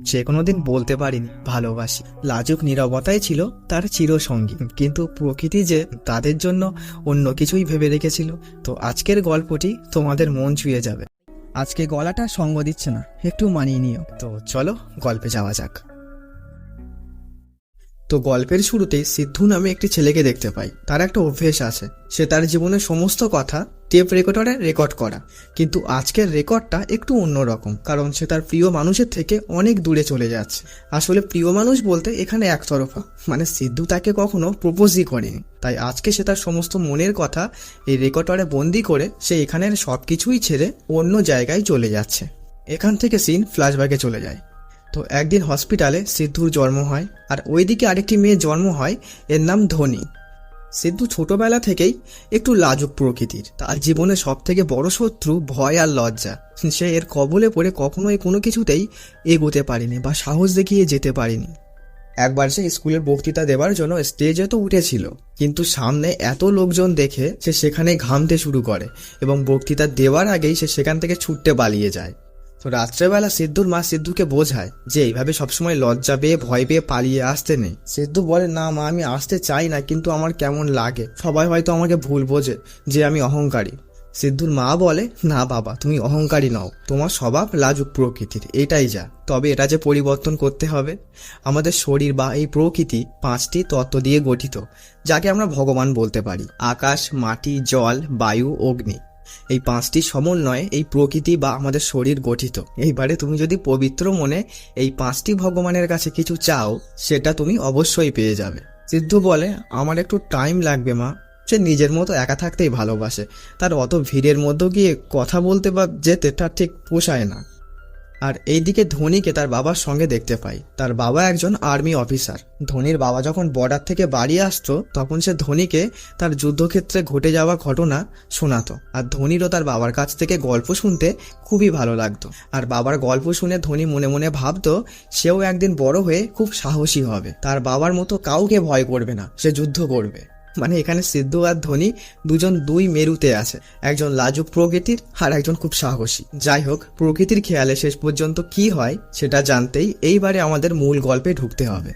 সে কোনোদিন বলতে পারেনি ভালোবাসি। লাজুক নীরবতাই ছিল তার চিরসঙ্গী, কিন্তু প্রকৃতি যে তাদের জন্য অন্য কিছুই ভেবে রেখেছিল। তো আজকের গল্পটি তোমাদের মন ছুঁয়ে যাবে। আজকে গলাটা সঙ্গ দিচ্ছে না, একটু মানিয়ে নিও। তো চলো গল্পে যাওয়া যাক। তো গল্পের শুরুতেই সিদ্ধু নামে একটি ছেলেকে দেখতে পাই। তার একটা অভ্যেস আছে, সে তার জীবনের সমস্ত কথা টেপ রেকর্ডারে রেকর্ড করা। কিন্তু আজকের রেকর্ডটা একটু অন্যরকম, কারণ সে তার প্রিয় মানুষের থেকে অনেক দূরে চলে যাচ্ছে। আসলে প্রিয় মানুষ বলতে এখানে একতরফা, মানে সিদ্ধু তাকে কখনো প্রপোজই করেনি। তাই আজকে সে তার সমস্ত মনের কথা এই রেকর্ডারে বন্দি করে সে এখানের সব কিছুই ছেড়ে অন্য জায়গায় চলে যাচ্ছে। এখান থেকে সিন ফ্ল্যাশব্যাকে চলে যায়। তো একদিন হসপিটালে সিদ্ধুর জন্ম হয়, আর ওইদিকে আরেকটি মেয়ে জন্ম হয়, এর নাম ধনী। সিদ্ধু ছোটবেলা থেকেই একটু লাজুক প্রকৃতির। তার জীবনে সব থেকে বড় শত্রু ভয় আর লজ্জা। সে এর কবলে পড়ে কখনোই কোনো কিছুতেই এগোতে পারেনি বা সাহস দেখিয়ে যেতে পারেনি। একবার সে স্কুলের বক্তৃতা দেওয়ার জন্য স্টেজে তো উঠেছিল, কিন্তু সামনে এত লোকজন দেখে সে সেখানে ঘামতে শুরু করে এবং বক্তৃতা দেওয়ার আগেই সে সেখান থেকে ছুটতে পালিয়ে যায়। তো রাত্রেবেলা সিদ্ধুর মা সিদ্ধুকে বোঝায় যে এইভাবে সবসময় লজ্জা পেয়ে ভয় পেয়ে পালিয়ে আসতে নেই। সিদ্ধু বলে, না মা, আমি আসতে চাই না, কিন্তু আমার কেমন লাগে, সবাই হয়তো আমাকে ভুল বোঝে যে আমি অহংকারী। সিদ্ধুর মা বলে, না বাবা, তুমি অহংকারী নও, তোমার স্বভাব লাজুক প্রকৃতির, এটাই যা। তবে এটা যে পরিবর্তন করতে হবে। আমাদের শরীর বা এই প্রকৃতি 5টি তত্ত্ব দিয়ে গঠিত, যাকে আমরা ভগবান বলতে পারি। আকাশ, মাটি, জল, বায়ু, অগ্নি, এই 5টি সমন্বয়ে এই প্রকৃতি বা আমাদের শরীর গঠিত। এইবারে তুমি যদি পবিত্র মনে এই 5টি ভগবানের কাছে কিছু চাও, সেটা তুমি অবশ্যই পেয়ে যাবে। সিদ্ধু বলে, আমার একটু টাইম লাগবে মা। সে নিজের মতো একা থাকতেই ভালোবাসে, তার অত ভিড়ের মধ্যে গিয়ে কথা বলতে বা যেতে তার ঠিক পোষায় না। আর এইদিকে ধোনিকে তার বাবার সঙ্গে দেখতে পাই। তার বাবা একজন আর্মি অফিসার। ধোনির বাবা যখন বর্ডার থেকে বাড়ি আসতো, তখন সে ধোনিকে তার যুদ্ধক্ষেত্রে ঘটে যাওয়া ঘটনা শোনাতো। আর ধোনিরও তার বাবার কাছ থেকে গল্প শুনতে খুবই ভালো লাগতো। আর বাবার গল্প শুনে ধোনি মনে মনে ভাবতো সেও একদিন বড় হয়ে খুব সাহসী হবে, তার বাবার মতো কাউকে ভয় করবে না, সে যুদ্ধ করবে। মানে এখানে সিদ্ধু আর ধোনি দুজন দুই মেরুতে আছে, একজন লাজুক প্রকৃতির আর একজন খুব সাহসী। যাই হোক, প্রকৃতির খেয়ালে শেষ পর্যন্ত কি হয় সেটা জানতেই এইবারে আমাদের মূল গল্পে ঢুকতে হবে।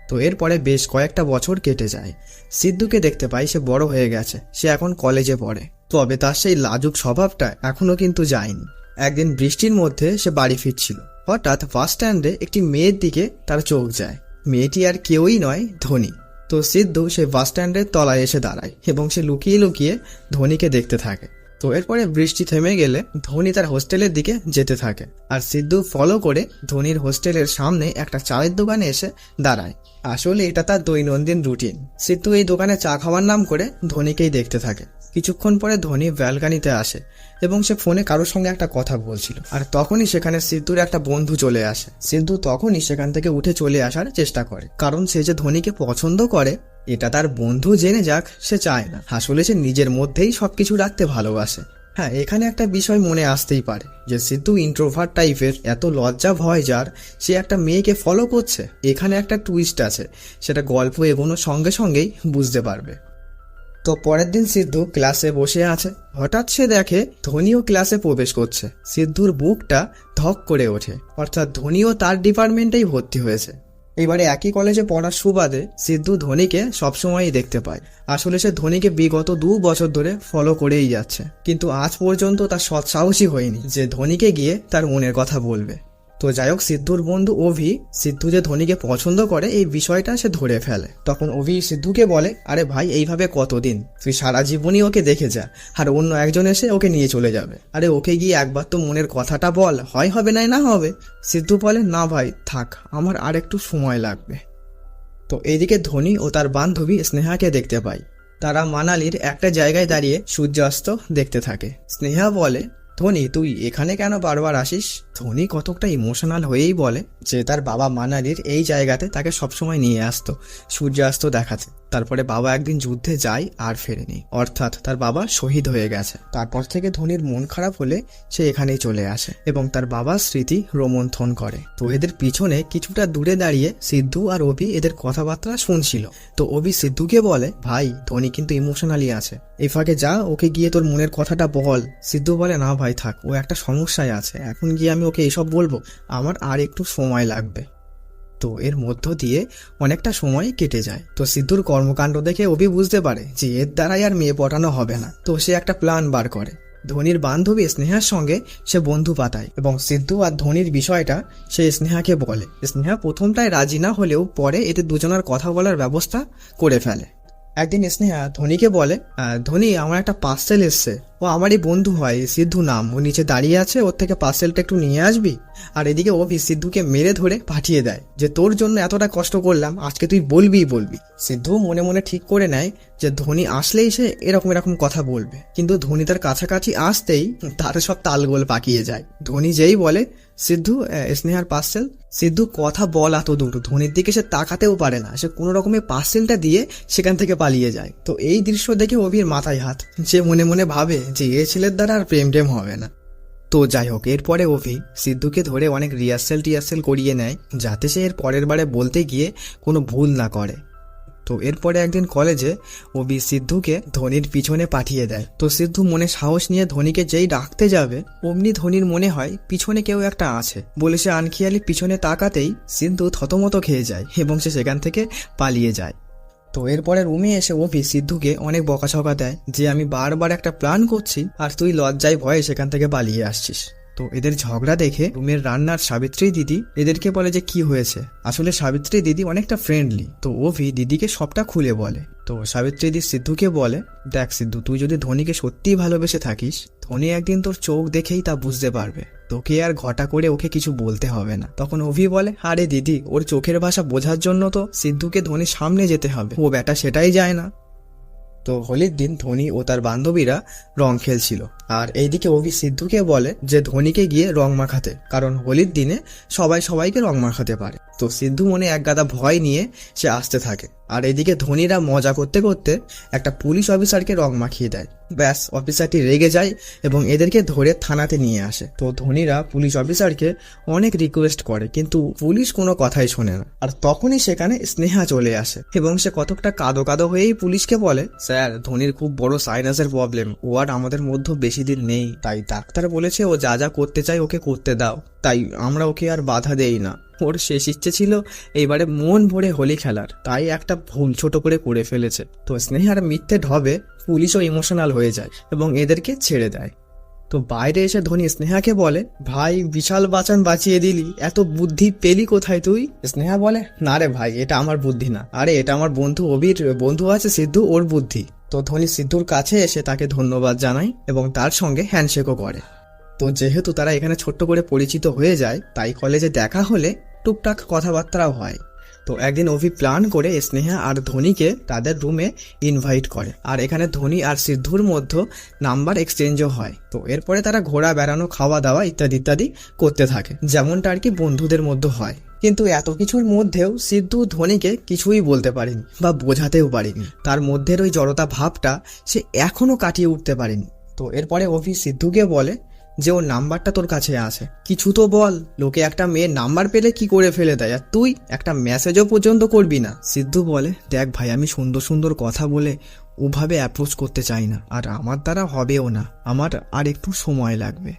তো এরপরে বেশ কয়েকটা বছর কেটে যায়। সিদ্ধুকে দেখতে পাই সে বড় হয়ে গেছে, সে এখন কলেজে পড়ে। তবে তার সেই লাজুক স্বভাবটা এখনো কিন্তু যায়নি। একদিন বৃষ্টির মধ্যে সে বাড়ি ফিরছিল, হঠাৎ বাস স্ট্যান্ডে একটি মেয়ের দিকে তার চোখ যায়। মেয়েটি আর কেউই নয়, ধোনি। তো সিদ্ধু সে বাস স্ট্যান্ডের তলায় এসে দাঁড়ায় এবং সে লুকিয়ে লুকিয়ে ধোনিকে দেখতে থাকে। তো এরপরে বৃষ্টি থেমে গেলে ধোনি তার হোস্টেলের দিকে যেতে থাকে, আর সিদ্ধু ফলো করে ধোনির হোস্টেলের সামনে একটা চায়ের দোকানে এসে দাঁড়ায়। আসলে এটা তার দৈনন্দিন রুটিন। সিদ্ধু এই দোকানে চা খাওয়ার নাম করে ধোনিকেই দেখতে থাকে। কিছুক্ষণ পরে ধোনি ব্যালকানিতে আসে এবং সে ফোনে কারোর সঙ্গে একটা কথা বলছিল, আর তখনই সেখানে সিদ্ধুর একটা বন্ধু চলে আসে। সিদ্ধু তখনই সেখান থেকে উঠে চলে আসার চেষ্টা করে, কারণ সে যে ধোনিকে পছন্দ করে এটা তার বন্ধু জেনে যাক সে চায় না। আসলে সে নিজের মধ্যেই সবকিছু রাখতে ভালোবাসে। হ্যাঁ, এখানে একটা বিষয় মনে আসতেই পারে যে সিদ্ধু ইন্ট্রোভার্ট টাইপের, এত লজ্জা ভয় যার, সে একটা মেয়েকে ফলো করছে। এখানে একটা টুইস্ট আছে, সেটা গল্প এগোনোর সঙ্গে সঙ্গেই বুঝতে পারবে। তো পরের দিন সিদ্ধু ক্লাসে বসে আছে, হঠাৎ সে দেখে ধোনিও ক্লাসে প্রবেশ করছে। সিদ্ধুর বুকটা ধক করে ওঠে, অর্থাৎ ধোনিও তার ডিপার্টমেন্টেই ভর্তি হয়েছে। এবারে একই কলেজে পড়ার সুবাদে সিদ্ধু ধোনিকে সবসময়ই দেখতে পায়। আসলে সে ধোনিকে বিগত 2 বছর ধরে ফলো করেই যাচ্ছে, কিন্তু আজ পর্যন্ত তার সৎসাহসী হয়নি যে ধোনিকে গিয়ে তার মনের কথা বলবে। তো যাই হোক, সিদ্ধুর বন্ধু অভি সিদ্ধু যে ধোনিকে পছন্দ করে এই বিষয়টা সে ধরে ফেলে। তখন অভি সিদ্ধুকে বলে, আরে ভাই, এইভাবে কতদিন, তুই সারা জীবনই ওকে দেখে যা, আর অন্য একজন এসে ওকে নিয়ে চলে যাবে। আরে ওকে গিয়ে একবার তো মনের কথাটা বল, হয় হবে নাই না হবে। সিদ্ধু বলে, না ভাই থাক, আমার আর একটু সময় লাগবে। তো এইদিকে ধোনি ও তার বান্ধবী স্নেহাকে দেখতে পাই। তারা মানালির একটা জায়গায় দাঁড়িয়ে সূর্যাস্ত দেখতে থাকে। স্নেহা বলে, ধোনি তুই এখানে কেন বারবার আসিস? ধোনি কতকটা ইমোশনাল হয়েই বলে যে তার বাবা মানালির এই জায়গাতে তাকে সবসময় নিয়ে আসতো সূর্যাস্ত দেখাতে। তারপরে বাবা একদিন যুদ্ধে যায় আর ফেরেনি, অর্থাৎ তার বাবা শহীদ হয়ে গেছে। তারপর থেকে ধোনির মন খারাপ হলে সে এখানেই চলে আসে এবং তার বাবার স্মৃতি রোমন্থন করে। তো এদের পিছনে কিছুটা দূরে দাঁড়িয়ে সিদ্ধু আর অভি এদের কথাবার্তা শুনছিল। তো অভি সিদ্ধুকে বলে, ভাই ধোনি কিন্তু ইমোশনালি আছে, এই ফাঁকে যা ওকে গিয়ে তোর মনের কথাটা বল। সিদ্ধু বলে, না ভাই থাক, ও একটা সমস্যায় আছে, এখন গিয়ে আমি ওকে এসব বলবো? আমার আর একটু সময় লাগবে। তো এর মধ্য দিয়ে অনেকটা সময় কেটে যায়। তো সিদ্ধুর কর্মকাণ্ড দেখে অভি বুঝতে পারে যে এর দ্বারাই আর মেয়ে পটানো হবে না। তো সে একটা প্ল্যান বার করে। ধোনির বান্ধবী স্নেহার সঙ্গে সে বন্ধু পাতায় এবং সিদ্ধু আর ধোনির বিষয়টা সে স্নেহাকে বলে। স্নেহা প্রথমটায় রাজি না হলেও পরে এতে দুজনের কথা বলার ব্যবস্থা করে ফেলে। একদিন স্নেহা ধোনিকে বলে, ধোনি, আমার একটা পার্সেল এসছে, ও আমারই বন্ধু হয়, সিদ্ধু নাম, ও নিচে দাঁড়িয়ে আছে, ওর থেকে পার্সেলটা একটু নিয়ে আসবি। আর এদিকে অভি সিদ্ধুকে মেরে ধরে পাঠিয়ে দেয় যে তোর জন্য এতটা কষ্ট করলাম, আজকে তুই বলবি। সিদ্ধু মনে মনে ঠিক করে নেয় যে ধোনি আসলেই সে এরকম কথা বলবে, কিন্তু ধোনি তার কাছাকাছি আসতেই তার সব তালগোল পাকিয়ে যায়। ধোনি যেই বলে সিদ্ধু স্নেহার পার্সেল, সিদ্ধু কথা বলা তো দূর, ধোনির দিকে সে তাকাতেও পারে না, সে কোনো রকমের পার্সেলটা দিয়ে সেখান থেকে পালিয়ে যায়। তো এই দৃশ্য দেখে অভির মাথায় হাত, সে মনে মনে ভাবে যে এ ছেলের দ্বারা আর প্রেম হবে না। তো যাই হোক, এরপরে অভি সিদ্ধুকে ধরে অনেক রিহার্সেল করিয়ে নেয় যাতে সে এর পরের বারে বলতে গিয়ে কোনো ভুল না করে। তো এরপরে একদিন কলেজে অভি সিদ্ধুকে ধোনির পিছনে পাঠিয়ে দেয়। তো সিদ্ধু মনে সাহস নিয়ে ধোনিকে যেই ডাকতে যাবে অমনি ধোনির মনে হয় পিছনে কেউ একটা আছে বলে সে আনখিয়ালি পিছনে তাকাতেই সিদ্ধু থতমত খেয়ে যায় এবং সে সেখান থেকে পালিয়ে যায়। তো এরপরে রুমে এসে অভি সিদ্ধুকে অনেক বকাঝকা দেয় যে আমি বারবার একটা প্ল্যান করছি আর তুই লজ্জায় ভয়ে সেখান থেকে পালিয়ে আসছিস। তো এদের ঝগড়া দেখে রুমের রান্নার সাবিত্রী দিদি এদেরকে বলে যে কি হয়েছে। আসলে সাবিত্রী দিদি অনেকটা ফ্রেন্ডলি, তো অভি দিদিকে সবটা খুলে বলে। তো সাবিত্রী দিদি সিদ্ধুকে বলে, দেখ সিদ্ধু, তুই যদি ধোনিকে সত্যিই ভালোবেসে থাকিস, ধোনি একদিন তোর চোখ দেখেই তা বুঝতে পারবে, তোকে আর ঘটা করে ওকে কিছু বলতে হবে না। তখন অভি বলে, আরে দিদি, ওর চোখের ভাষা বোঝার জন্য তো সিদ্ধুকে ধোনির সামনে যেতে হবে, ও বেটা সেটাই যায় না। তো হোলির দিন ধোনি ও তার বান্ধবীরা রং খেলছিল, আর এইদিকে অভি সিদ্ধুকে বলে যে ধোনিকে গিয়ে রং মাখাতে, কারণ হোলির দিনে সবাই সবাইকে রং মাখাতে পারে। তো সিদ্ধু মনে এক গাদা ভয় নিয়ে সে আসতে থাকে, আর এদিকে ধোনিরা মজা করতে করতে একটা পুলিশ অফিসারকে রং মাখিয়ে দেয়। ব্যাস, অফিসারটি রেগে যায় এবং এদেরকে ধরে থানাতে নিয়ে আসে। তো ধোনিরা পুলিশ অফিসারকে অনেক রিকোয়েস্ট করে, কিন্তু পুলিশ কোনো কথাই শোনে না। আর তখনই সেখানে স্নেহা চলে আসে এবং সে কতকটা কাঁদো কাঁদো হয়েই পুলিশকে বলে, স্যার, ধোনির খুব বড় সাইনাসের প্রবলেম, ও আর আমাদের মধ্যে বেশি দিন নেই, তাই ডাক্তার বলেছে ও যা যা করতে চায় ওকে করতে দাও, তাই আমরা ওকে আর বাধা দেই না। ওর শেষ ইচ্ছে ছিল এইবারে মন ভরে হোলি খেলার, তাই একটা ভুল ছোট করে ফেলেছে। তো স্নেহার মিথ্যে ঢবে পুলিশও ইমোশনাল হয়ে যায় এবং এদেরকে ছেড়ে দেয়। তো বাইরে এসে ধোনি স্নেহাকে বলে, ভাই, বিশাল বাঁচান বাঁচিয়ে দিলি, এত বুদ্ধি পেলি কোথায় তুই? স্নেহা বলে, না রে ভাই, এটা আমার বুদ্ধি না, আরে এটা আমার বন্ধু অভির বন্ধু আছে সিদ্ধু, ওর বুদ্ধি। তো ধোনি সিদ্ধুর কাছে এসে তাকে ধন্যবাদ জানায় এবং তার সঙ্গে হ্যান্ডশেকও করে। তো যেহেতু তারা এখানে ছোট্ট করে পরিচিত হয়ে যায়, তাই কলেজে দেখা হলে টুকটাক কথাবার্তাও হয়। তো একদিন অভি প্ল্যান করে স্নেহা আর ধোনিকে তাদের রুমে ইনভাইট করে, আর এখানে ধোনি আর সিদ্ধুর মধ্যে নাম্বার এক্সচেঞ্জও হয়। তো এরপরে তারা ঘোরা বেড়ানো, খাওয়া দাওয়া ইত্যাদি ইত্যাদি করতে থাকে, যেমনটা আর কি বন্ধুদের মধ্যে হয়। কিন্তু এত কিছুর মধ্যেও সিদ্ধু ধোনিকে কিছুই বলতে পারেনি বা বোঝাতেও পারেনি, তার মধ্যের ওই জড়তা ভাবটা সে এখনো কাটিয়ে উঠতে পারেনি। তো এরপরে অভি সিদ্ধুকে বলে যে ওর নাম্বারটা তোর কাছে আছে, কিছু তো বল, লোকে একটা মেয়ের নাম্বার পেলে কি করে ফেলে দেয়, আর তুই একটা মেসেজও পর্যন্ত করবি না। সিদ্ধু বলে, দেখ ভাই, আমি সুন্দর সুন্দর কথা বলে ওভাবে অ্যাপ্রোচ করতে চাই না, আর আমার দ্বারা হবেও না, আমার আর একটু সময় লাগবে।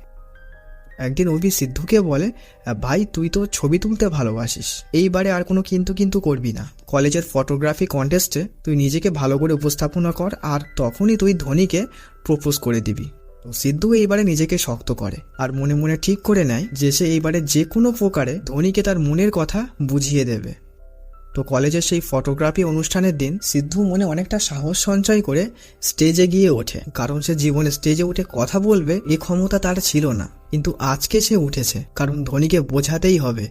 একদিন অভি সিদ্ধুকে বলে, ভাই, তুই তো ছবি তুলতে ভালোবাসিস, এইবারে আর কোনো কিন্তু কিন্তু করবি না, কলেজের ফটোগ্রাফি কন্টেস্টে তুই নিজেকে ভালো করে উপস্থাপনা কর, আর তখনই তুই ধোনিকে প্রপোজ করে দিবি। তো সিদ্ধু এইবারে নিজেকে শক্ত করে আর মনে মনে ঠিক করে নেয় যে সে এইবারে যে কোনো প্রকারে ধোনিকে তার মনের কথা বুঝিয়ে দেবে। তো কলেজের সেই ফটোগ্রাফি অনুষ্ঠানের দিন সিদ্ধু মনে অনেকটা সাহস সঞ্চয় করে স্টেজে গিয়ে ওঠে, কারণ সে জীবনে স্টেজে উঠে কথা বলবে এই ক্ষমতা তার ছিল না, কিন্তু আজকে সে উঠেছে, কারণ ধোনিকে বোঝাতেই হবে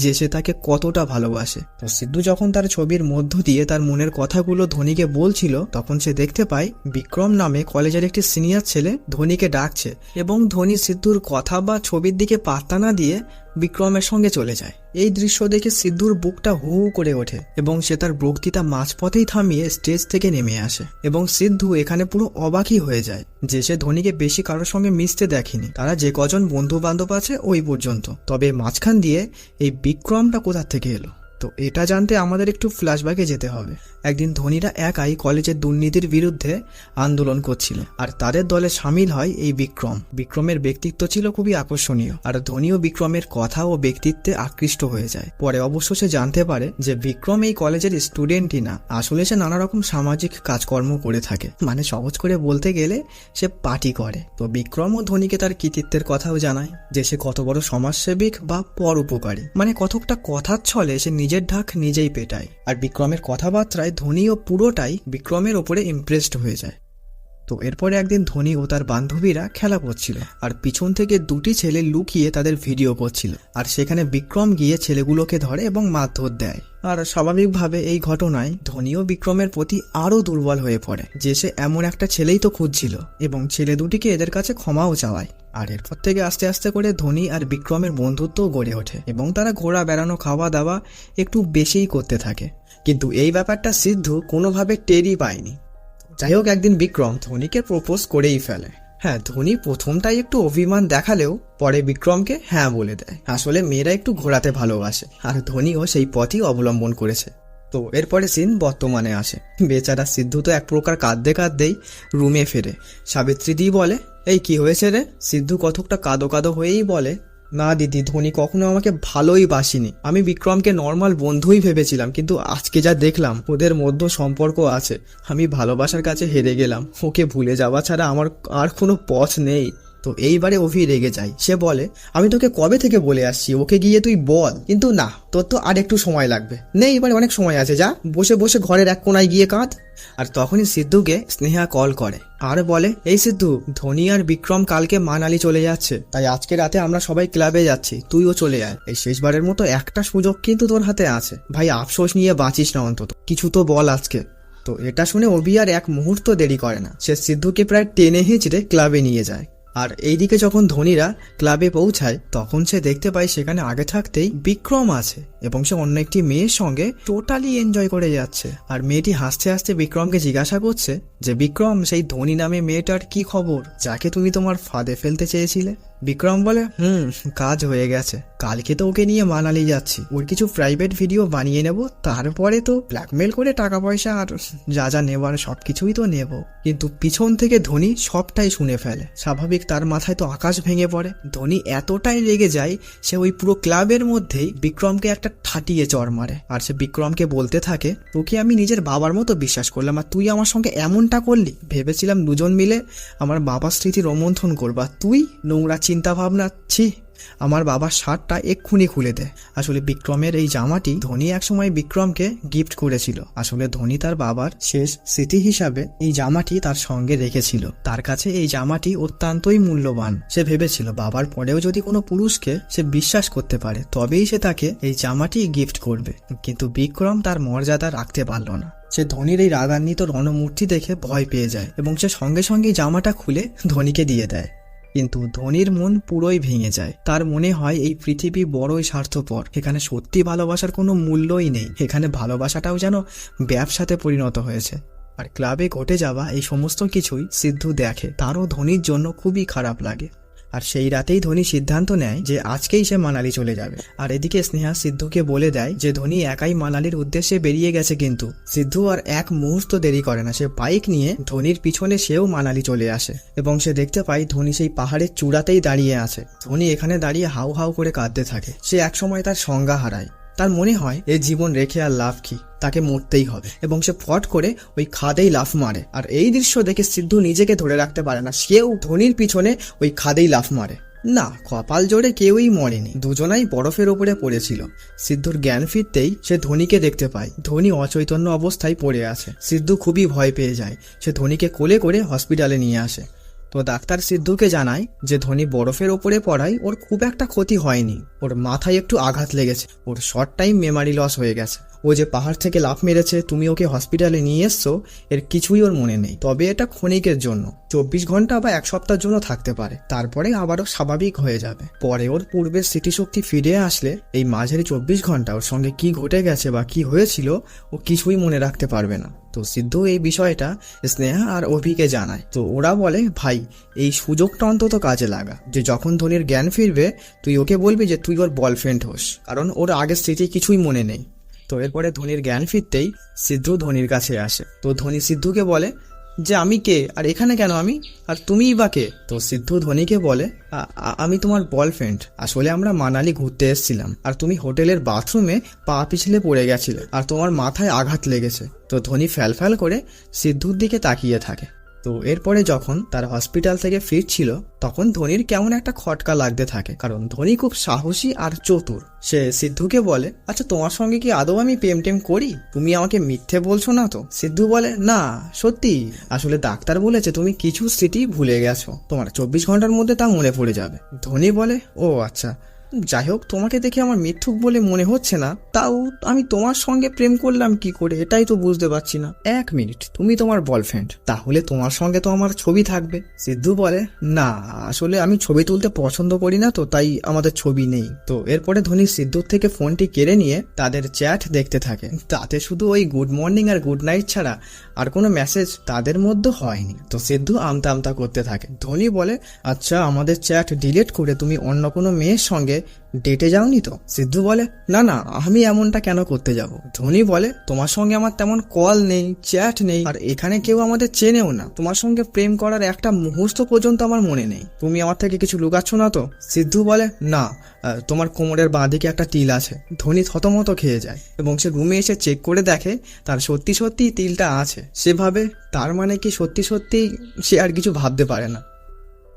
যে সে তাকে কতটা ভালোবাসে। তো সিদ্ধু যখন তার ছবির মধ্য দিয়ে তার মনের কথাগুলো ধোনিকে বলছিল, তখন সে দেখতে পায় বিক্রম নামে কলেজের একটি সিনিয়র ছেলে ধোনিকে ডাকছে, এবং ধোনি সিদ্ধুর কথা বা ছবির দিকে পাত্তা না দিয়ে বিক্রমের সঙ্গে চলে যায়। এই দৃশ্য দেখে সিদ্ধুর বুকটা হু হু করে ওঠে এবং সে তার বক্তৃতা মাঝপথেই থামিয়ে স্টেজ থেকে নেমে আসে, এবং সিদ্ধু এখানে পুরো অবাকই হয়ে যায় যে সে ধোনিকে বেশি কারোর সঙ্গে মিশতে দেখেনি, তারা যে কজন বন্ধু বান্ধব আছে ওই পর্যন্ত, তবে মাঝখান দিয়ে এই বিক্রমটা কোথা থেকে এলো। তো এটা জানতে আমাদের একটু ফ্ল্যাশব্যাকে যেতে হবে। একদিন ধোনিরা একাই কলেজের দুর্নীতির বিরুদ্ধে আন্দোলন করছিল, আর তাদের দলে সামিল হয় এই বিক্রম। বিক্রমের ব্যক্তিত্ব ছিল খুবই আকর্ষণীয়, আর ধোনিও বিক্রমের কথা ও ব্যক্তিত্বে আকৃষ্ট হয়ে যায়। পরে অবশ্য সে জানতে পারে যে বিক্রম এই কলেজের স্টুডেন্টই না, আসলে সে নানা রকম সামাজিক কাজকর্ম করে থাকে, মানে সহজ করে বলতে গেলে সে পার্টি করে। তো বিক্রম ও ধোনিকে তার কৃতিত্বের কথাও জানায়, যে সে কত বড় সমাজসেবিক বা পরোপকারী, মানে কতকটা কথার ছলে সে নিজের ঢাক নিজেই পেটায়। আর বিক্রমের কথাবার্তায় ধোনিও পুরোটাই বিক্রমের ওপরে ইমপ্রেসড হয়ে যায়। তো এরপরে একদিন ধোনি ও তার বান্ধবীরা খেলা করছিল, আর পিছন থেকে দুটি ছেলে লুকিয়ে তাদের ভিডিও করছিল, আর সেখানে বিক্রম গিয়ে ছেলেগুলোকে ধরে এবং মারধর দেয়। আর স্বাভাবিকভাবে এই ঘটনায় ধোনিও বিক্রমের প্রতি আরও দুর্বল হয়ে পড়ে, যে সে এমন একটা ছেলেই তো খুঁজছিল, এবং ছেলে দুটিকে এদের কাছে ক্ষমাও চাওয়ায়। আর এরপর থেকে আস্তে আস্তে করে ধোনি আর বিক্রমের বন্ধুত্বও গড়ে ওঠে, এবং তারা ঘোরা বেড়ানো খাওয়া দাওয়া একটু বেশিই করতে থাকে। কিন্তু এই ব্যাপারটা সিদ্ধু কোনোভাবে টেরই পায়নি। যাই হোক, একদিন বিক্রম ধোনিকে প্রপোজ করেই ফেলে। হ্যাঁ, ধোনি প্রথমটাই একটু অভিমান দেখালেও পরে বিক্রমকে হ্যাঁ বলে দেয়। আসলে মেয়েরা একটু ঘোরাতে ভালোবাসে, আর ধোনিও সেই পথই অবলম্বন করেছে। তো এরপরে সিন বর্তমানে আসে। বেচারা সিদ্ধু তো এক প্রকার কাঁদতে কাঁদতেই রুমে ফেরে। সাবিত্রী দি বলে, এই কি হয়েছে রে? সিদ্ধু কতকটা কাঁদো কাঁদো হয়েই বলে, না দিদি, ধোনি কখনো আমাকে ভালোই বাসিনি। আমি বিক্রমকে নর্মাল বন্ধুই ভেবেছিলাম, কিন্তু আজকে যা দেখলাম ওদের মধ্যে সম্পর্ক আছে। আমি ভালোবাসার কাছে হেরে গেলাম। ওকে ভুলে যাওয়া ছাড়া আমার আর কোনো পথ নেই। তো এইবারে অভি রেগে যায়। সে বলে, আমি তোকে কবে থেকে বলে আসছি ওকে গিয়ে তুই বল, কিন্তু না, তোর তো আর একটু সময় লাগবে। নেই, এবারে অনেক সময় আছে, যা বসে বসে ঘরের এক কোনায় গিয়ে কাঁদ। আর তখনই সিদ্ধুকে স্নেহা কল করে আর বলে, এই সিদ্ধু, ধোনি আর বিক্রম কালকে মানালি চলে যাচ্ছে, তাই আজকে রাতে আমরা সবাই ক্লাবে যাচ্ছি, তুইও চলে আয়। এই শেষবারের মতো একটা সুযোগ কিন্তু তোর হাতে আছে ভাই, আফসোস নিয়ে বাঁচিস না, অন্তত কিছু তো বল আজকে। তো এটা শুনে অভি আর এক মুহূর্ত দেরি করে না, সে সিদ্ধুকে প্রায় টেনে হিঁচড়ে ক্লাবে নিয়ে যায়। আর এইদিকে যখন ধোনিরা ক্লাবে পৌঁছায়, তখন সে দেখতে পায় সেখানে আগে থাকতেই বিক্রম আছে, এবং সে অন্য একটি মেয়ের সঙ্গে টোটালি এনজয় করে যাচ্ছে। আর মেয়েটি হাসতে হাসতে বিক্রমকে জিজ্ঞাসা করছে যে, বিক্রম, সেই ধোনি নামে মেয়েটার কি খবর, যাকে তুমি তোমার ফাঁদে ফেলতে চেয়েছিলে? বিক্রম বলে, কাজ হয়ে গেছে, কালকে তো ওকে নিয়ে মানালি যাচ্ছি, ওর কিছু প্রাইভেট ভিডিও বানিয়ে নেব, তারপরে তো ব্ল্যাকমেল করে টাকা পয়সা আর যা যা নেবার সবকিছুই তো নেব। কিন্তু পিছন থেকে ধোনি সবটাই শুনে ফেলে। স্বাভাবিক, তার মাথায় তো আকাশ ভেঙে পড়ে। ধোনি এতটাই রেগে যায়, সে ওই পুরো ক্লাবের মধ্যেই বিক্রমকে একটা ঠাটিয়ে চড় মারে। আর সে বিক্রমকে বলতে থাকে, তোকে আমি নিজের বাবার মতো বিশ্বাস করলাম, আর তুই আমার সঙ্গে এমনটা করলি। ভেবেছিলাম দুজন মিলে আমার বাবার স্মৃতি রোমন্থন করবা, তুই নোংরা চিন্তা ভাবনা, ছি। আমার বাবার শার্টটা এক্ষুনি খুলে দে। আসলে বিক্রমের এই জামাটি ধোনি একসময় বিক্রমকে গিফট করেছিল। আসলে ধোনি তার বাবার শেষ স্মৃতি হিসাবে এই জামাটি তার সঙ্গে রেখেছিল। তার কাছে এই জামাটি অত্যন্তই মূল্যবান। সে ভেবেছিল বাবার পরেও যদি কোনো পুরুষকে সে বিশ্বাস করতে পারে, তবেই সে তাকে এই জামাটি গিফট করবে। কিন্তু বিক্রম তার মর্যাদা রাখতে পারল না। সে ধোনির এই রাগান্বিত রণমূর্তি দেখে ভয় পেয়ে যায়, এবং সে সঙ্গে সঙ্গে জামাটা খুলে ধোনিকে দিয়ে দেয়। কিন্তু ধোনির মন পুরোই ভেঙে যায়। তার মনে হয় এই পৃথিবী বড়ই স্বার্থপর, এখানে সত্যি ভালোবাসার কোনো মূল্যই নেই। এখানে ভালোবাসাটাও যেন ব্যবসাতে পরিণত হয়েছে। আর ক্লাবে ঘটে যাওয়া এই সমস্ত কিছুই সিদ্ধু দেখে, তারও ধোনির জন্য খুবই খারাপ লাগে। আর সেই রাতেই ধোনি সিদ্ধান্ত নেয় যে আজকেই সে মানালি চলে যাবে। আর এদিকে স্নেহা সিদ্ধুকে বলে দেয় যে ধোনি একাই মানালির উদ্দেশ্যে বেরিয়ে গেছে। কিন্তু সিদ্ধু আর এক মুহূর্ত দেরি করে না, সে বাইক নিয়ে ধোনির পিছনে সেও মানালি চলে আসে, এবং সে দেখতে পায় ধোনি সেই পাহাড়ের চূড়াতেই দাঁড়িয়ে আছে। ধোনি এখানে দাঁড়িয়ে হাউ হাউ করে কাঁদতে থাকে। সে একসময় তার সংজ্ঞা হারায়। তার মনে হয় এই জীবন রেখে আর লাভ কি, তাকে মরতেই হবে, এবং সে ফট করে ওই খাদেই লাফ মারে। আর এই দৃশ্য দেখে সিদ্ধু নিজেকে ধরে রাখতে পারে না, সেও ধোনির পিছনে ওই খাদেই লাফ মারে। না, কপাল জোরে কেউই মরেনি, দুজনাই বরফের ওপরে পড়েছিল। সিদ্ধুর জ্ঞান ফিরতেই সে ধোনিকে দেখতে পায়। ধোনি অচৈতন্য অবস্থায় পড়ে আছে। সিদ্ধু খুবই ভয় পেয়ে যায়। সে ধোনিকে কোলে করে হসপিটালে নিয়ে আসে। তো ডাক্তার সিদ্ধুকে জানায় যে ধোনি বরফের ওপরে পড়ায় ওর খুব একটা ক্ষতি হয়নি, ওর মাথায় একটু আঘাত লেগেছে, ওর শর্ট টাইম মেমারি লস হয়ে গেছে। ও যে পাহাড় থেকে লাফ মেরেছে, তুমি ওকে হসপিটালে নিয়ে এসছো, এর কিছুই ওর মনে নেই। তবে এটা ক্ষণিকের জন্য, 24 ঘন্টা বা 1 সপ্তাহের জন্য থাকতে পারে, তারপরে আবারও স্বাভাবিক হয়ে যাবে। পরে ওর পূর্বের স্মৃতিশক্তি ফিরে আসলে এই মাঝারি 24 ঘন্টা ওর সঙ্গে কি ঘটে গেছে বা কি হয়েছিল ও কিছুই মনে রাখতে পারবে না। তো সিদ্ধু এই বিষয়টা স্নেহা আর অভিকে জানায়। তো ওরা বলে, ভাই, এই সুযোগটা অন্তত কাজে লাগা, যে যখন ধোনির জ্ঞান ফিরবে তুই ওকে বলবি যে তুই ওর বয়ফ্রেন্ড হোস, কারণ ওর আগের স্মৃতি কিছুই মনে নেই। তো এরপরে ধোনির জ্ঞান ফিরতেই সিদ্ধু ধোনির কাছে আসে। তো ধোনি সিদ্ধুকে বলে যে আমি কে, আর এখানে কেন আমি, আর তুমিই বা কে? তো সিদ্ধু ধোনিকে বলে আমি তোমার বয়ফ্রেন্ড। আসলে আমরা মানালি ঘুরতে এসেছিলাম, আর তুমি হোটেলের বাথরুমে পা পিছলে পড়ে গেছিলে, আর তোমার মাথায় আঘাত লেগেছে। তো ধোনি ফ্যাল করে সিদ্ধুর দিকে তাকিয়ে থাকে। তো এরপরে যখন তার হসপিটাল থেকে ফিরছিল তখন ধোনির কেমন একটা খটকা লাগতে থাকে, কারণ ধোনি খুব সাহসী আর চতুর। সে সিদ্ধুকে বলে আচ্ছা তোমার সঙ্গে কি আদৌ আমি প্রেম টেম করি? তুমি আমাকে মিথ্যে বলছো না তো? সিদ্ধু বলে না সত্যি, আসলে ডাক্তার বলেছে তুমি কিছু স্মৃতি ভুলে গেছো, তোমার 24 ঘন্টার মধ্যে তা মনে পড়ে যাবে। ধোনি বলে ও আচ্ছা, যাই হোক তোমাকে দেখে আমার মিথ্যুক বলে মনে হচ্ছে না, তাও আমি তোমার সঙ্গে প্রেম করলাম কি করে এটাই তো বুঝতে পারছি না। 1 মিনিট, তুমি তোমার বয়ফ্রেন্ড, তাহলে তোমার সঙ্গে তো আমার ছবি থাকবে। সিদ্ধু বলে না আসলে আমি ছবি তুলতে পছন্দ করি না, তো তাই আমাদের ছবি নেই। তো এরপরে ধোনি সিদ্ধুর থেকে ফোনটি কেড়ে নিয়ে তাদের চ্যাট দেখতে থাকে। তাতে শুধু ওই গুড মর্নিং আর গুড নাইট ছাড়া আর কোনো মেসেজ তাদের মধ্যে হয়নি। তো সিদ্ধু আমতা আমতা করতে থাকে। ধোনি বলে আচ্ছা আমাদের চ্যাট ডিলিট করে তুমি অন্য কোনো মেয়ের সঙ্গে ডেটে যাওনি তো? সিদ্ধু বলে না না, আমি এমনটা কেন করতে যাব। ধোনি বলে তোমার সঙ্গে আমার তেমন কল নেই, চ্যাট নেই, আর এখানে কেউ আমাদের চেনেও না। তোমার সঙ্গে প্রেম করার একটা মুহূর্ত পর্যন্ত আমার মনে নেই। তুমি আমার থেকে কিছু লুকাচ্ছ না তো? সিদ্ধু বলে না, তোমার কোমরের বাঁদিকে একটা তিল আছে। ধোনি থতমত খেয়ে যায় এবং সে রুমে এসে চেক করে দেখে তার সত্যি সত্যি তিলটা আছে। সে ভাবে তার মানে কি সত্যি সত্যি সে আর কিছু ভাবতে পারে না।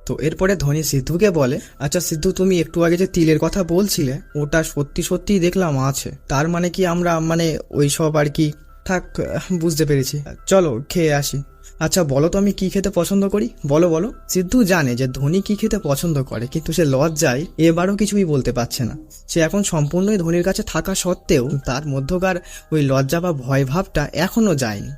তো এরপরে ধোনি সিদ্ধুকে বলে আচ্ছা সিদ্ধু তুমি একটু আগে যে তিলের কথা বলছিলে ওটা সত্যি সত্যি দেখলাম আছে, তার মানে কি আমরা মানে ওই সব আর কি? থাক বুঝতে পেরেছি, চলো খেয়ে আসি। আচ্ছা বলো তো আমি কি খেতে পছন্দ করি, বলো বলো। সিদ্ধু জানে যে ধোনি কি খেতে পছন্দ করে, কিন্তু সে লজ্জায় এবারও কিছুই বলতে পারছে না। সে এখন সম্পূর্ণই ধোনির কাছে থাকা সত্ত্বেও তার মধ্যকার ওই লজ্জা বা ভয় ভাবটা এখনো যায়নি।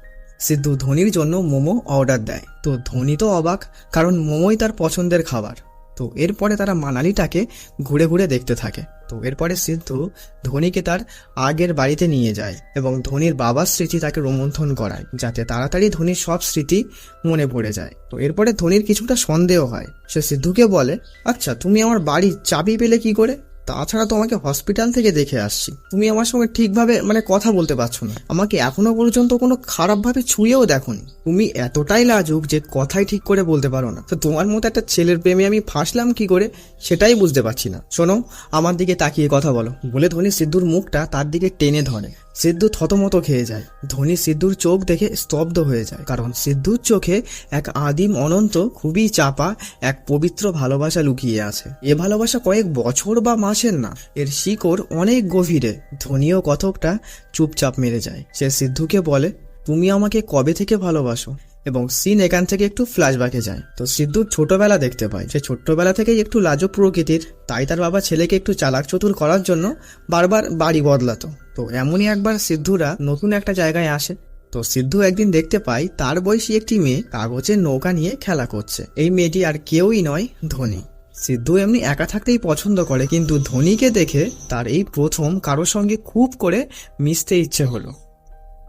সিদ্ধু ধোনির জন্য মোমো অর্ডার দেয়। তো ধোনি তো অবাক, কারণ মোমোই তার পছন্দের খাবার। তো এরপরে তারা মানালিটাকে ঘুরে ঘুরে দেখতে থাকে। তো এরপরে সিদ্ধু ধোনিকে তার আগের বাড়িতে নিয়ে যায় এবং ধোনির বাবার স্মৃতি তাকে রোমন্থন করায়, যাতে তাড়াতাড়ি ধোনির সব স্মৃতি মনে পড়ে যায়। তো এরপরে ধোনির কিছুটা সন্দেহ হয়। সে সিদ্ধুকে বলে আচ্ছা তুমি আমার বাড়ির চাবি পেলে কি করে? তাছাড়া তোমাকে হসপিটাল থেকে দেখে আসছি, তুমি আমার সঙ্গে ঠিকভাবে মানে কথা বলতে পারছো না, আমাকে এখনো পর্যন্ত কোনো খারাপ ভাবে ছুঁয়েও দেখোনি, তুমি এতটাই লাজুক যে কথাই ঠিক করে বলতে পারো না। তো তোমার মতো একটা ছেলের প্রেমে আমি ফাঁসলাম কি করে সেটাই বুঝতে পারছি না। শোনো আমার দিকে তাকিয়ে কথা বলো, বলে ধোনি সিদ্ধুর মুখটা তার দিকে টেনে ধরে। সিদ্ধু থতমত খেয়ে যায়। ধোনি সিদ্ধুর চোখ দেখে স্তব্ধ হয়ে যায়, কারণ সিদ্ধুর চোখে এক আদিম অনন্ত খুবই চাপা এক পবিত্র ভালোবাসা লুকিয়ে আছে। এ ভালোবাসা কয়েক বছর বা মাসের না, এর শিকড় অনেক গভীরে। ধোনিও কতকটা চুপচাপ মেরে যায়। সে সিদ্ধুকে বলে তুমি আমাকে কবে থেকে ভালোবাসো? এবং সিন এখান থেকে একটু ফ্ল্যাশব্যাকে যায়। তো সিদ্ধুর ছোটবেলা দেখতে পায়। সে ছোট্টবেলা থেকেই একটু লাজুক প্রকৃতির, তাই তার বাবা ছেলেকে একটু চালাক চতুর করার জন্য বারবার বাড়ি বদলাতো। তো এমনই একবার সিদ্ধুরা নতুন একটা জায়গায় আসে। তো সিদ্ধু একদিন দেখতে পায় তার বয়সী একটি মেয়ে কাগজের নৌকা নিয়ে খেলা করছে। এই মেয়েটি আর কেউই নয়, ধোনি। সিদ্ধু এমনি একা থাকতেই পছন্দ করে, কিন্তু ধোনিকে দেখে তার এই প্রথম কারোর সঙ্গে খুব করে মিশতে ইচ্ছে হলো।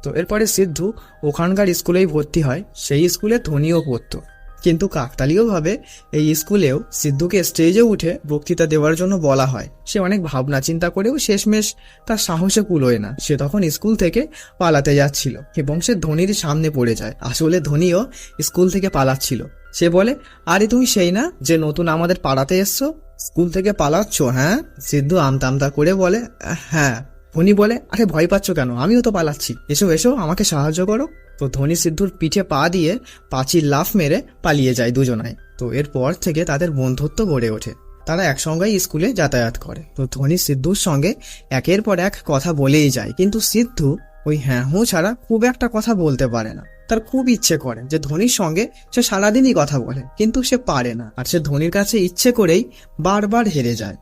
তো এরপরে সিদ্ধু ওখানকার স্কুলেই ভর্তি হয়। সেই স্কুলে ধোনিও পড়তো, কিন্তু কাকতালীয়ভাবে এই স্কুলেও সিদ্ধুকে স্টেজে উঠে বক্তৃতা দেওয়ার জন্য বলা হয়। সে অনেক ভাবনা চিন্তা করেও শেষমেশ তার সাহসে কুলোয় না। সে তখন স্কুল থেকে পালাতে যাচ্ছিল এবং সে ধোনির সামনে পড়ে যায়। আসলে ধোনিও স্কুল থেকে পালাচ্ছিল। সে বলে আরে তুমি সেই না যে নতুন আমাদের পাড়াতে এসছো, স্কুল থেকে পালাচ্ছ? হ্যাঁ। সিদ্ধু আমতা আমতা করে বলে হ্যাঁ। ধোনি বলে আরে ভয় পাচ্ছ কেন, আমিও তো পালাচ্ছি, এসো এসো আমাকে সাহায্য করো। তো ধোনি সিদ্ধুর পিঠে পা দিয়ে পাঁচিল লাফ মেরে পালিয়ে যায় দুজনায়। তো এরপর থেকে তাদের বন্ধুত্ব গড়ে ওঠে। তারা একসঙ্গেই স্কুলে যাতায়াত করে। তো ধোনি সিদ্ধুর সঙ্গে একের পর এক কথা বলেই যায়, কিন্তু সিদ্ধু ওই হ্যাঁ হুঁ ছাড়া খুব একটা কথা বলতে পারে না। তার খুব ইচ্ছে করে যে ধোনির সঙ্গে সে সারাদিনই কথা বলে, কিন্তু সে পারে না। আর সে ধোনির কাছে ইচ্ছে করেই বারবার হেরে যায়।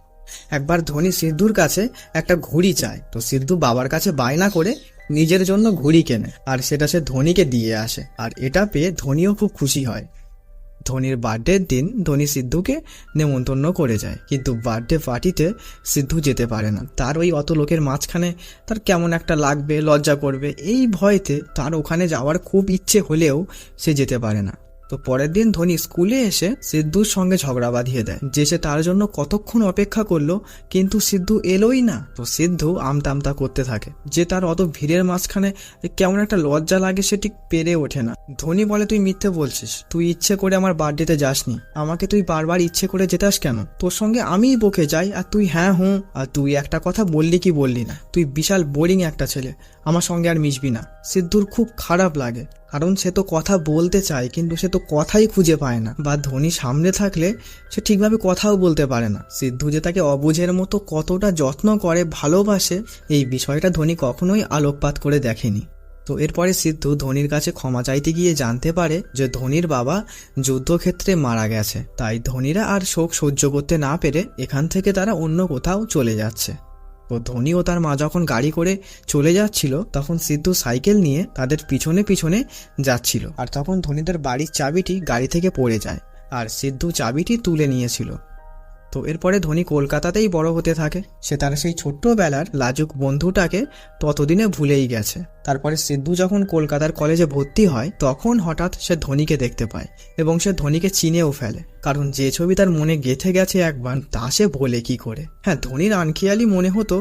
একবার ধোনি সিদ্ধুর কাছে একটা ঘুড়ি চায়। তো সিদ্ধু বাবার কাছে বায়না করে নিজের জন্য ঘুড়ি কেনে, আর সেটা সে ধোনিকে দিয়ে আসে। আর এটা পেয়ে ধোনিও খুব খুশি হয়। ধোনির বার্থডের দিন ধোনি সিদ্ধুকে নেমন্তন্ন করে যায়, কিন্তু বার্থডে পার্টিতে সিদ্ধু যেতে পারে না। তার ওই অত লোকের মাঝখানে তার কেমন একটা লাগবে, লজ্জা করবে, এই ভয়তে তার ওখানে যাওয়ার খুব ইচ্ছে হলেও সে যেতে পারে না। তো পরের দিন ধোনি স্কুলে এসে সিদ্ধুর সঙ্গে ঝগড়া বাঁধিয়ে দেয় যে সে তার জন্য কতক্ষণ অপেক্ষা করলো কিন্তু সিদ্ধু এলোই না। তো সিদ্ধু আমতা করতে থাকে যে তার অত ভিড়ের মাঝখানে কেমন একটা লজ্জা লাগে সে ঠিক পেরে ওঠে না। ধোনি বলে, তুই মিথ্যে বলছিস, তুই ইচ্ছে করে আমার বার্থডেতে যাসনি, আমাকে তুই বারবার ইচ্ছে করে যেতাস কেন? তোর সঙ্গে আমিই বকে যাই আর তুই হ্যাঁ হুঁ, আর তুই একটা কথা বললি কি বললি না, তুই বিশাল বোরিং একটা ছেলে, আমার সঙ্গে আর মিশবি না। সিদ্ধুর খুব খারাপ লাগে কারণ সে তো কথা বলতে চায় কিন্তু সে তো কথাই খুঁজে পায় না, বা ধোনি সামনে থাকলে সে ঠিকভাবে কথাও বলতে পারে না। সিদ্ধু যে তাকে অবুঝের মতো কতটা যত্ন করে, ভালোবাসে, এই বিষয়টা ধোনি কখনোই আলোকপাত করে দেখেনি। তো এরপরে সিদ্ধু ধোনির কাছে ক্ষমা চাইতে গিয়ে জানতে পারে যে ধোনির বাবা যুদ্ধক্ষেত্রে মারা গেছে, তাই ধোনিরা আর শোক সহ্য করতে না পেরে এখান থেকে তারা অন্য কোথাও চলে যাচ্ছে। তো ধোনি ও তার মা যখন গাড়ি করে চলে যাচ্ছিল তখন সিদ্ধু সাইকেল নিয়ে তাদের পিছনে পিছনে যাচ্ছিল, আর তখন ধোনিদের বাড়ির চাবিটি গাড়ি থেকে পড়ে যায় আর সিদ্ধু চাবিটি তুলে নিয়েছিল। তো এরপরে ধোনি কলকাতাতেই বড় হতে থাকে, সে তার সেই ছোট্টবেলার লাজুক বন্ধুটাকে ততদিনে ভুলেই গেছে। তারপরে সিদ্ধু যখন কলকাতার কলেজে ভর্তি হয় তখন হঠাৎ সে ধোনিকে দেখতে পায় এবং সে ধোনিকে চিনেও ফেলে, কারণ যে ছবি তার মনে গেঁথে গেছে একবার তা সে বলে কি করে। হ্যাঁ, ধোনির আনখেয়ালি মনে হতো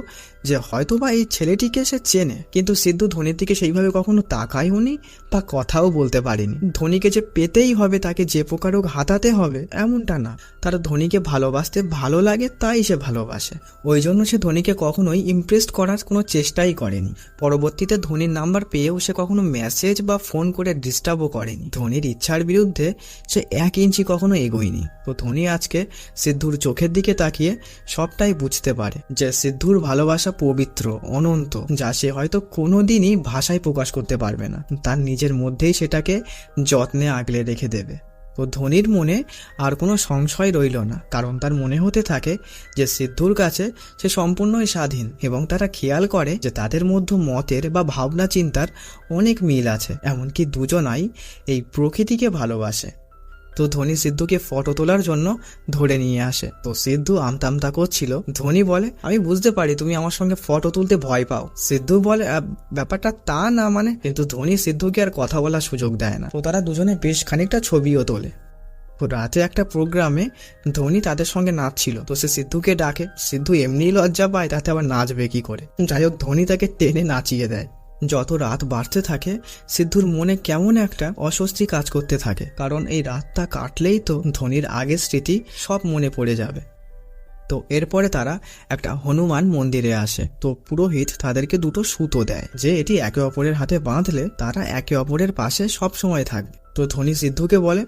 যে হয়তোবা এই ছেলেটিকে সে চেনে, কিন্তু সিদ্ধু ধোনির দিকে সেইভাবে কখনো তাকায়ওনি বা কথাও বলতে পারেনি। ধোনিকে যে পেতেই হবে, তাকে যে প্রকার হোক হাতাতে হবে এমনটা না, তার ধোনিকে ভালোবাসতে ভালো লাগে তাই সে ভালোবাসে। ওই জন্য সে ধোনিকে কখনোই ইমপ্রেস করার কোনো চেষ্টাই করেনি। পরবর্তীতে ধোনির নাম্বার পেয়েও সে কখনো মেসেজ বা ফোন করে ডিস্টার্বও করেনি। ধোনির ইচ্ছার বিরুদ্ধে সে 1 ইঞ্চি কখনো এগোয়নি। তো ধোনি আজকে সিদ্ধুর চোখের দিকে তাকিয়ে সবটাই বুঝতে পারে যে সিদ্ধুর ভালোবাসা পবিত্র, অনন্ত, যা সে হয়তো কোনোদিনই ভাষায় প্রকাশ করতে পারবে না, তার নিজের মধ্যেই সেটাকে যত্নে আগলে রেখে দেবে। তো ধোনির মনে আর কোনো সংশয় রইল না, কারণ তার মনে হতে থাকে যে সিদ্ধুর কাছে সে সম্পূর্ণই স্বাধীন এবং তারা খেয়াল করে যে তাদের মধ্যে মতের বা ভাবনা চিন্তার অনেক মিল আছে, এমনকি দুজনাই এই প্রকৃতিকে ভালোবাসে। তো ধোনি সিদ্ধুকে ফটো তোলার জন্য ধরে নিয়ে আসে। তো সিদ্ধু আমতা করছিল। ধোনি বলে, আমি বুঝতে পারি তুমি আমার সঙ্গে ফটো তুলতে ভয় পাও। সিদ্ধু বলে, ব্যাপারটা তা না মানে, কিন্তু ধোনি সিদ্ধুকে আর কথা বলার সুযোগ দেয় না। তো তারা দুজনে বেশ খানিকটা ছবিও তোলে। তো রাতে একটা প্রোগ্রামে ধোনি তাদের সঙ্গে নাচছিল, তো সে সিদ্ধুকে ডাকে। সিদ্ধু এমনিই লজ্জা পায়, তাতে আবার নাচবে কি করে। যাই হোক, ধোনি তাকে টেনে নাচিয়ে দেয়। যত রাত বাড়তে থাকে সিদ্ধুর মনে কেমন একটা অস্বস্তি কাজ করতে থাকে, কারণ এই রাতটা কাটলেই তো ধোনির আগের স্মৃতি সব মনে পড়ে যাবে। তো এরপরে তারা একটা হনুমান মন্দিরে আসে। তো পুরোহিত তাদেরকে 2টো সুতো দেয় যে এটি একে অপরের হাতে বাঁধলে তারা একে অপরের পাশে সব সময় থাকবে। তো ধোনি সিদ্ধুকে বলে,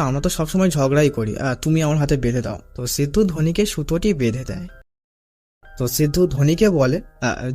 আমরা তো সবসময় ঝগড়াই করি, তুমি আমার হাতে বেঁধে দাও। তো সিদ্ধু ধোনিকে সুতোটি বেঁধে দেয়। তো সিদ্ধু ধোনিকে বলে,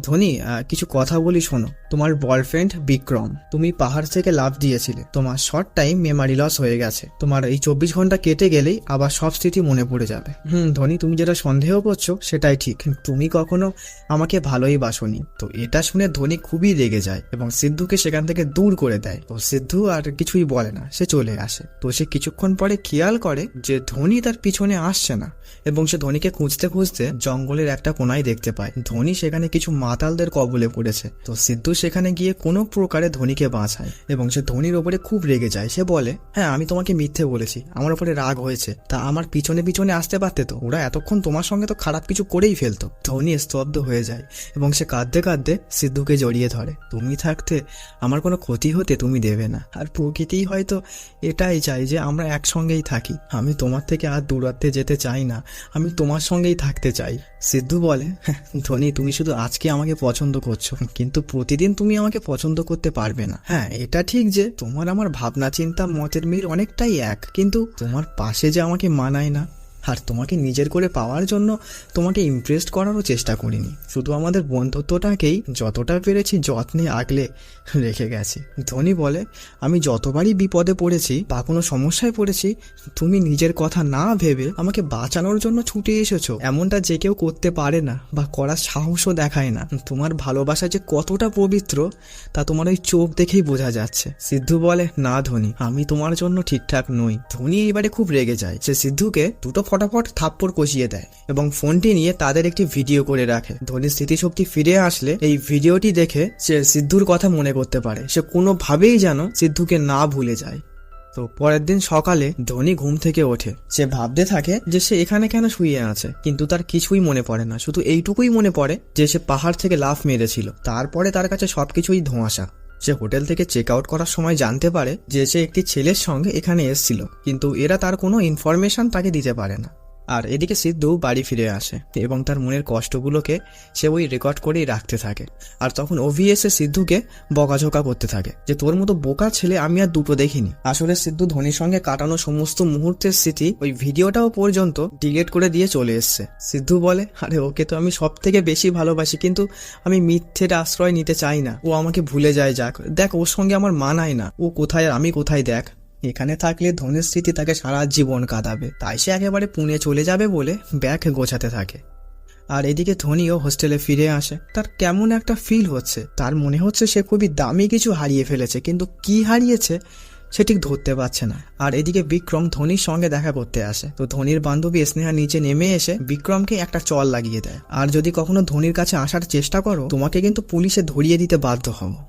ধোনি কিছু কথা বলি শোনো। তোমার বয়ফ্রেন্ড বিক্রম, তুমি পাহাড় থেকে লাফ দিয়েছিলে, তোমার শর্ট টাইম মেমারি লস হয়ে গেছে, তোমার এই 24 ঘন্টা কেটে গেলেই আবার সব স্মৃতি মনে পড়ে যাবে। ধোনি, তুমি যেটা সন্দেহ করছো সেটাই ঠিক, তুমি কখনো আমাকে ভালোই বাসনি। তো এটা শুনে ধোনি খুবই রেগে যায় এবং সিদ্ধুকে সেখান থেকে দূর করে দেয়। তো সিদ্ধু আর কিছুই বলে না, সে চলে আসে। তো সে কিছুক্ষণ পরে খেয়াল করে যে ধোনি তার পিছনে আসছে না এবং সে ধোনিকে খুঁজতে খুঁজতে জঙ্গলের একটা কোনায় দেখতে পায় ধোনি সেখানে কিছু মাতালদের কবলে পড়েছে। তো সিদ্ধু সেখানে গিয়ে কোনো প্রকারে ধোনিকে বাঁচায় এবং সে ধোনির ওপরে খুব রেগে যায়। সে বলে, হ্যাঁ আমি তোমাকে মিথ্যে বলেছি, আমার ওপরে রাগ হয়েছে, তা আমার পিছনে পিছনে আসতে পারতে তো, ওরা এতক্ষণ তোমার সঙ্গে তো খারাপ কিছু করেই ফেলতো। ধোনি স্তব্ধ হয়ে যায় এবং সে কাঁদতে কাঁদতে সিদ্ধুকে জড়িয়ে ধরে। তুমি থাকতে আমার কোনো ক্ষতি হতে তুমি দেবে না, আর প্রকৃতিই হয়তো এটাই চাই যে আমরা একসঙ্গেই থাকি। আমি তোমার থেকে আর দূরত্বে যেতে চাই না, আমি তোমার সঙ্গেই থাকতে চাই। সিদ্ধু বলে, ধোনি তুমি শুধু আজকে আমাকে পছন্দ করছো, কিন্তু প্রতিদিন তুমি আমাকে পছন্দ করতে পারবে না। হ্যাঁ এটা ঠিক যে তোমার আমার ভাবনা চিন্তা মতের মিল অনেকটাই এক, কিন্তু তোমার পাশে যে আমাকে মানায় না। আর তোমাকে নিজের করে পাওয়ার জন্য তোমাকে ইমপ্রেস করারও চেষ্টা করিনি, শুধু আমাদের বন্ধুত্বটাকেই যতটা পেরেছি যত্নে আগলে রেখে গেছি। ধোনি বলে, আমি যতবারই বিপদে পড়েছি বা কোনো সমস্যায় পড়েছি, তুমি নিজের কথা না ভেবে আমাকে বাঁচানোর জন্য ছুটে এসেছো। এমনটা যে কেউ করতে পারে না বা করার সাহসও দেখায় না। তোমার ভালোবাসা যে কতটা পবিত্র তা তোমার ওই চোখ দেখেই বোঝা যাচ্ছে। সিদ্ধু বলে, না ধোনি, আমি তোমার জন্য ঠিকঠাক নই। ধোনি এইবারে খুব রেগে যায়। সে সিদ্ধুকে 2টো ফটাফট থাপ্পড় কষিয়ে দেয় এবং ফোনটি নিয়ে তাদের একটি ভিডিও করে রাখে। ধোনির স্মৃতিশক্তি ফিরে আসলে এই ভিডিওটি দেখে সে সিদ্ধুর কথা মনে করতে পারে। সে কোনোভাবেই যেন সিদ্ধুকে না ভুলে যায়। তো পরের দিন সকালে ধোনি ঘুম থেকে ওঠে। সে ভাবতে থাকে যে সে এখানে কেন শুয়ে আছে, কিন্তু তার কিছুই মনে পড়ে না। শুধু এইটুকুই মনে পড়ে যে সে পাহাড় থেকে লাফ মেরেছিল। তারপরে তার কাছে সবকিছুই ধোঁয়াশা। সে হোটেল থেকে চেক আউট করার সময় জানতে পারে যে সে একটি ছেলের সঙ্গে এখানে এসেছিল, কিন্তু এরা তার কোনো ইনফরমেশন তাকে দিতে পারে না। আর এদিকে সিদ্ধু বাড়ি ফিরে আসে এবং তার মনের কষ্টগুলোকে সে ওই রেকর্ড করেই রাখতে থাকে। আর তখন অভি এসে সিদ্ধুকে বকাঝোকা করতে থাকে যে তোর মতো বোকা ছেলে আমি আর দুটো দেখিনি। আসলে সিদ্ধু ধোনির সঙ্গে কাটানো সমস্ত মুহূর্তের স্মৃতি ওই ভিডিওটাও পর্যন্ত ডিলিট করে দিয়ে চলে এসছে। সিদ্ধু বলে আরে ওকে তো আমি সব থেকে বেশি ভালোবাসি, কিন্তু আমি মিথ্যের আশ্রয় নিতে চাই না। ও আমাকে ভুলে যায়, যাক, দেখ ওর সঙ্গে আমার মানায় না। ও কোথায় আর আমি কোথায়, দেখ এখানে থাকলে ধনের স্মৃতি তাকে সারা জীবন কাঁদাবে। তাই সে একেবারে পুনে চলে যাবে বলে ব্যাগ গোছাতে থাকে। আর এদিকে ধোনিও হোস্টেলে ফিরে আসে। তার কেমন একটা ফিল হচ্ছে, তার মনে হচ্ছে সে খুবই দামি কিছু হারিয়ে ফেলেছে, কিন্তু কি হারিয়েছে সে ঠিক ধরতে পারছে না। আর এদিকে বিক্রম ধোনির সঙ্গে দেখা করতে আসে। তো ধোনির বান্ধবী স্নেহা নিচে নেমে এসে বিক্রমকে একটা চল লাগিয়ে দেয়। আর যদি কখনো ধোনির কাছে আসার চেষ্টা করো তোমাকে কিন্তু পুলিশে ধরিয়ে দিতে বাধ্য হবো।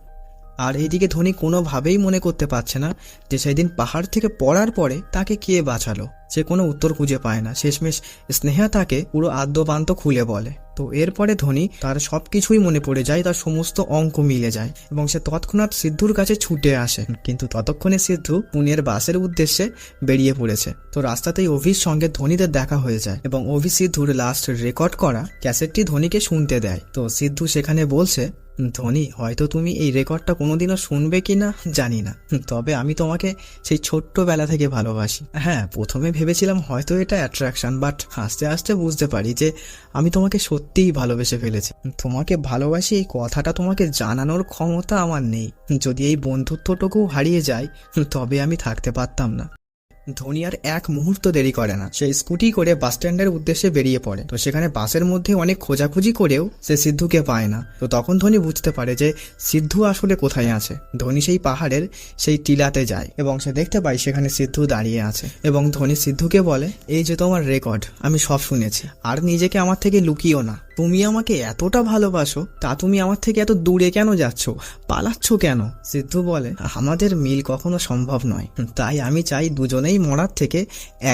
আর এইদিকে ধোনি কোনোভাবেই মনে করতে পারছে না যে সেদিন পাহাড় থেকে পড়ার পরে তাকে কে বাঁচালো। সে কোনো উত্তর খুঁজে পায় না। শেষমেশ স্নেহা তাকে পুরো আদ্যপান্ত খুলে বলে। তো এরপরে ধোনি তার সবকিছুই মনে পড়ে যায়, তার সমস্ত অঙ্ক মিলে যায় এবং সে তৎক্ষণাৎ সিদ্ধুর কাছে ছুটে আসে। কিন্তু ততক্ষণে সিদ্ধু পুনের বাসের উদ্দেশ্যে বেরিয়ে পড়েছে। তো রাস্তাতেই অভির সঙ্গে ধোনিদের দেখা হয়ে যায় এবং অভি সিদ্ধুর লাস্ট রেকর্ড করা ক্যাসেটটি ধোনিকে শুনতে দেয়। তো সিদ্ধু সেখানে বলছে ধোনি, হয়তো তুমি এই রেকর্ডটা কোনোদিনও শুনবে কিনা জানি না, তবে আমি তোমাকে সেই ছোট্টবেলা থেকে ভালোবাসি। হ্যাঁ, প্রথমে ভেবেছিলাম হয়তো এটা অ্যাট্রাকশন, বাট আস্তে আস্তে বুঝতে পারি যে আমি তোমাকে সত্যিই ভালোবেসে ফেলেছি। তোমাকে ভালোবাসি এই কথাটা তোমাকে জানানোর ক্ষমতা আমার নেই। যদি এই বন্ধুত্বটুকু হারিয়ে যায় তবে আমি থাকতে পারতাম না। ধোনি আর এক মুহূর্ত দেরি করে না, সে স্কুটি করে বাস স্ট্যান্ডের উদ্দেশ্যে বেরিয়ে পড়ে। তো সেখানে বাসের মধ্যে অনেক খোঁজাখুঁজি করেও সে সিদ্ধুকে পায় না। তো তখন ধোনি বুঝতে পারে যে সিদ্ধু আসলে কোথায় আছে। ধোনি সেই পাহাড়ের সেই টিলাতে যায় এবং সে দেখতে পায় সেখানে সিদ্ধু দাঁড়িয়ে আছে এবং ধোনি সিদ্ধুকে বলে এই যে তোমার রেকর্ড, আমি সব শুনেছি, আর নিজেকে আমার থেকে লুকিও না। তুমি আমাকে এতটা ভালোবাসো, তা তুমি আমার থেকে এত দূরে কেন যাচ্ছ, পালাচ্ছ কেন? সিদ্ধু বলে আমাদের মিল কখনো সম্ভব নয়, তাই আমি চাই দুজনেই মরার থেকে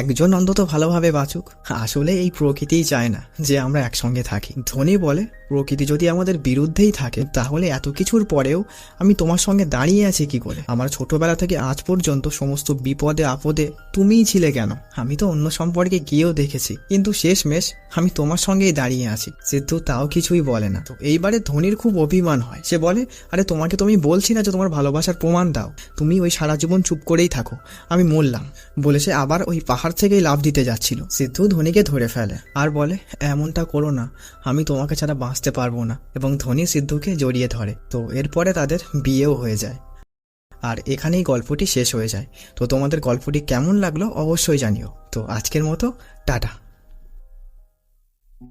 একজন অন্তত ভালোভাবে বাঁচুক। আসলে এই প্রকৃতিই চায় না যে আমরা একসঙ্গে থাকি। ধোনি বলে প্রকৃতি যদি আমাদের বিরুদ্ধেই থাকে তাহলে এত কিছুর পরেও আমি তোমার সঙ্গে দাঁড়িয়ে আছি কি করে? আমার ছোটবেলা থেকে আজ পর্যন্ত সমস্ত বিপদে আপদে তুমিই ছিলে কেন? আমি তো অন্য সম্পর্কে গিয়েও দেখেছি, কিন্তু শেষমেশ আমি তোমার সঙ্গেই দাঁড়িয়ে আছি। সিদ্ধু তাও কিছুই বলে না। তো এইবারে ধোনির খুব অভিমান হয়। সে বলে আরে তোমাকে তুমি বলছি না যে তোমার ভালোবাসার প্রমাণ দাও, তুমি ওই সারা জীবন চুপ করেই থাকো, আমি মরলাম বলে সে আবার ওই পাহাড় থেকেই লাফ দিতে যাচ্ছিল। সিদ্ধু ধোনিকে ধরে ফেলে আর বলে এমনটা করো না, আমি তোমাকে ছাড়া বাঁচতে পারবো না, এবং ধোনি সিদ্ধুকে জড়িয়ে ধরে। তো এরপরে তাদের বিয়েও হয়ে যায়। আর এখানেই গল্পটি শেষ হয়ে যায়। তো তোমাদের গল্পটি কেমন লাগলো অবশ্যই জানিও। তো আজকের মতো টাটা।